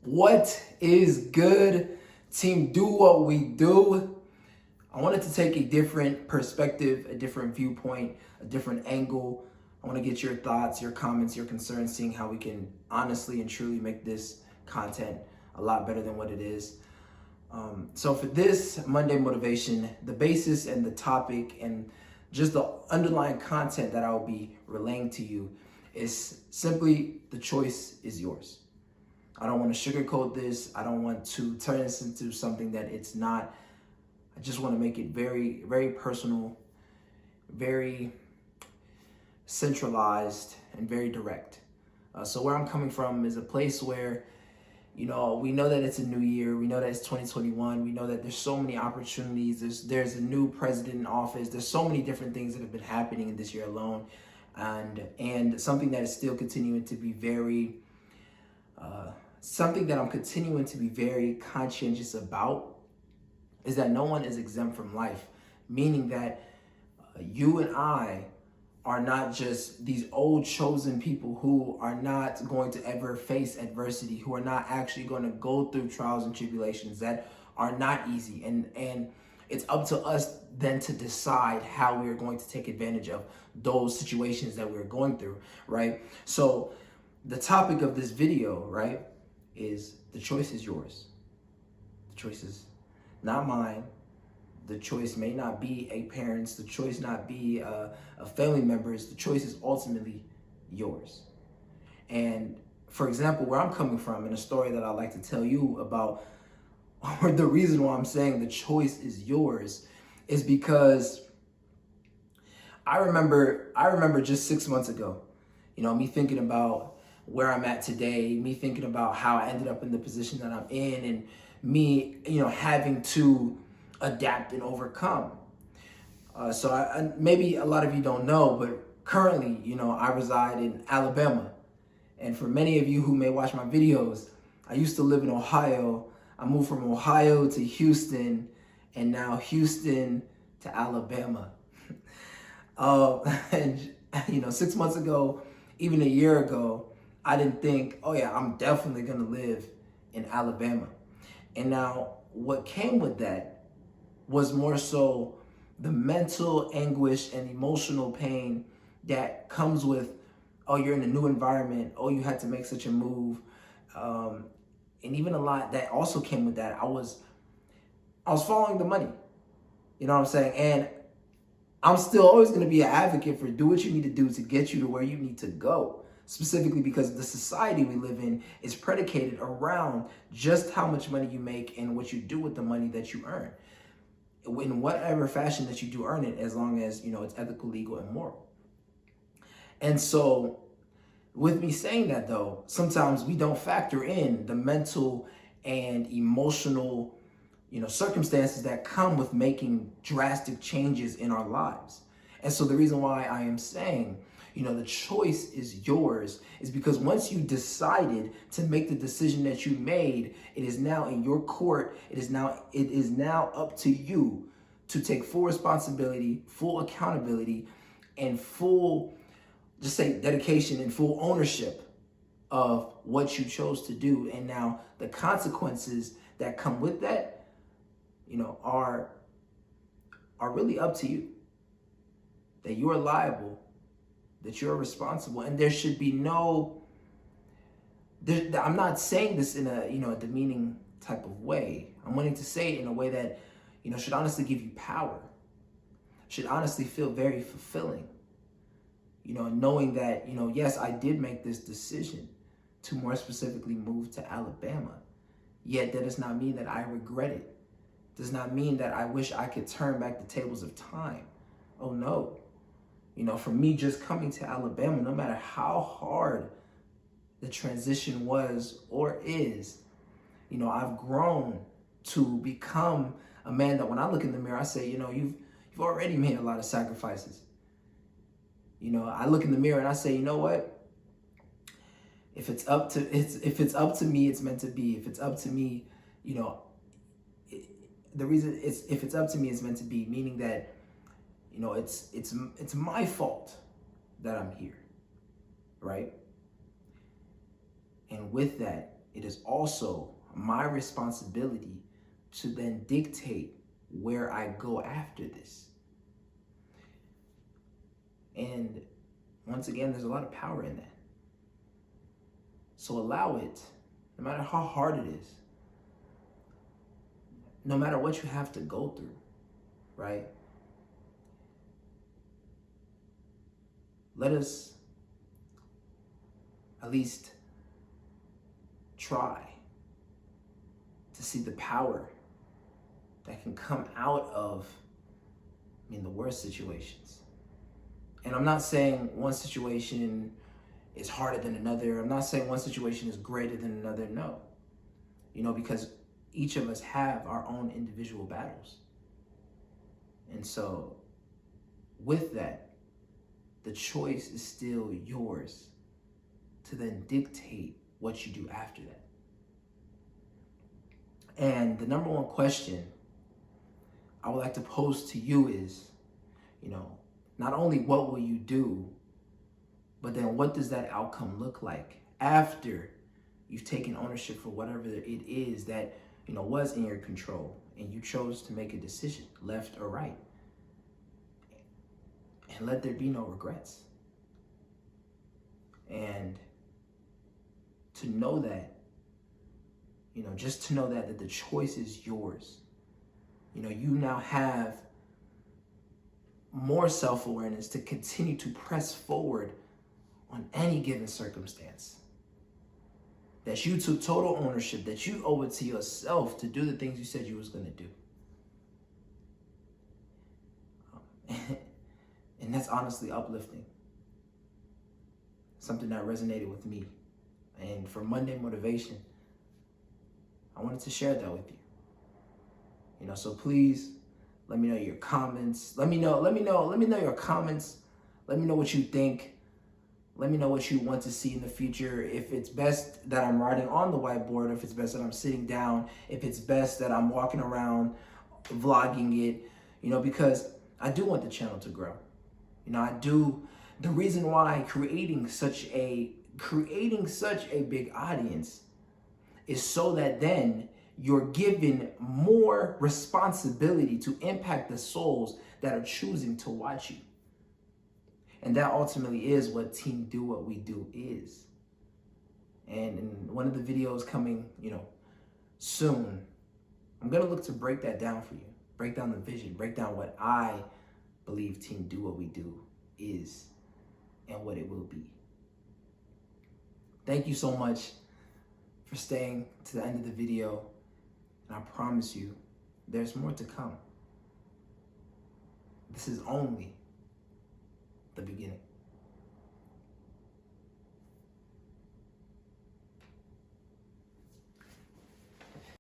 What is good, team? Do what we do. I wanted to take a different perspective, a different viewpoint, a different angle. I want to get your thoughts, your comments, your concerns, seeing how we can honestly and truly make this content a lot better than what it is. So for this Monday motivation, the basis and the topic and just the underlying content that I will be relaying to you is simply the choice is yours. I don't want to sugarcoat this. I don't want to turn this into something that it's not. I just want to make it very, very personal, very centralized, and very direct. So where I'm coming from is a place where, we know that it's a new year. We know that it's 2021. We know that there's so many opportunities. There's a new president in office. There's so many different things that have been happening in this year alone. And something that is still continuing to be something that I'm continuing to be very conscientious about is that no one is exempt from life, meaning that you and I are not just these old chosen people who are not going to ever face adversity, who are not actually going to go through trials and tribulations that are not easy. And it's up to us then to decide how we are going to take advantage of those situations that we're going through, right? So the topic of this video, right, is the choice is yours. The choice is not mine. The choice may not be a parent's. The choice not be a family member's. The choice is ultimately yours. And for example, where I'm coming from and a story that I like to tell you about, or the reason why I'm saying the choice is yours is because I remember just 6 months ago, me thinking about where I'm at today, me thinking about how I ended up in the position that I'm in, and me, having to adapt and overcome. So maybe a lot of you don't know, but currently, I reside in Alabama. And for many of you who may watch my videos, I used to live in Ohio. I moved from Ohio to Houston, and now Houston to Alabama. And 6 months ago, even a year ago, I didn't think, oh yeah, I'm definitely gonna live in Alabama. And now what came with that was more so the mental anguish and emotional pain that comes with, oh, you're in a new environment, oh, you had to make such a move. And even a lot that also came with that, I was following the money. You know what I'm saying? And I'm still always gonna be an advocate for do what you need to do to get you to where you need to go. Specifically because the society we live in is predicated around just how much money you make and what you do with the money that you earn. In whatever fashion that you do earn it, as long as, it's ethical, legal, and moral. And so with me saying that though, sometimes we don't factor in the mental and emotional, circumstances that come with making drastic changes in our lives. And so the reason why I am saying, the choice is yours is because once you decided to make the decision that you made, it is now in your court. It is now up to you to take full responsibility, full accountability, and full, just say dedication and full ownership of what you chose to do. And now the consequences that come with that, are really up to you. That you are liable, that you're responsible, and there should be I'm not saying this in a demeaning type of way. I'm wanting to say it in a way that, should honestly give you power, should honestly feel very fulfilling, knowing that, yes, I did make this decision to more specifically move to Alabama, yet that does not mean that I regret it. Does not mean that I wish I could turn back the tables of time. Oh no. For me just coming to Alabama, no matter how hard the transition was or is, I've grown to become a man that when I look in the mirror, I say, you've already made a lot of sacrifices. I look in the mirror and I say, you know what? If it's up to me, it's meant to be. If it's up to me, the reason if it's up to me, it's meant to be, meaning that, it's my fault that I'm here, right? And with that, it is also my responsibility to then dictate where I go after this. And once again, there's a lot of power in that. So allow it, no matter how hard it is, no matter what you have to go through, right? Let us at least try to see the power that can come out of, the worst situations. And I'm not saying one situation is harder than another. I'm not saying one situation is greater than another. No. Because each of us have our own individual battles. And so with that, the choice is still yours to then dictate what you do after that. And the number one question I would like to pose to you is, not only what will you do, but then what does that outcome look like after you've taken ownership for whatever it is that, was in your control and you chose to make a decision, left or right. And let there be no regrets. And to know that, just to know that the choice is yours. You now have more self-awareness to continue to press forward on any given circumstance. That you took total ownership, that you owe it to yourself to do the things you said you was going to do. And that's honestly uplifting. Something that resonated with me. And for Monday Motivation, I wanted to share that with you. So please let me know your comments. Let me know your comments. Let me know what you think. Let me know what you want to see in the future. If it's best that I'm writing on the whiteboard, if it's best that I'm sitting down, if it's best that I'm walking around vlogging it, because I do want the channel to grow. The reason why creating such a big audience is so that then you're given more responsibility to impact the souls that are choosing to watch you. And that ultimately is what Team Do What We Do is. And in one of the videos coming, soon, I'm going to look to break that down for you. Break down the vision, break down what I believe Team Do What We Do is and what it will be. Thank you so much for staying to the end of the video. And I promise you, there's more to come. This is only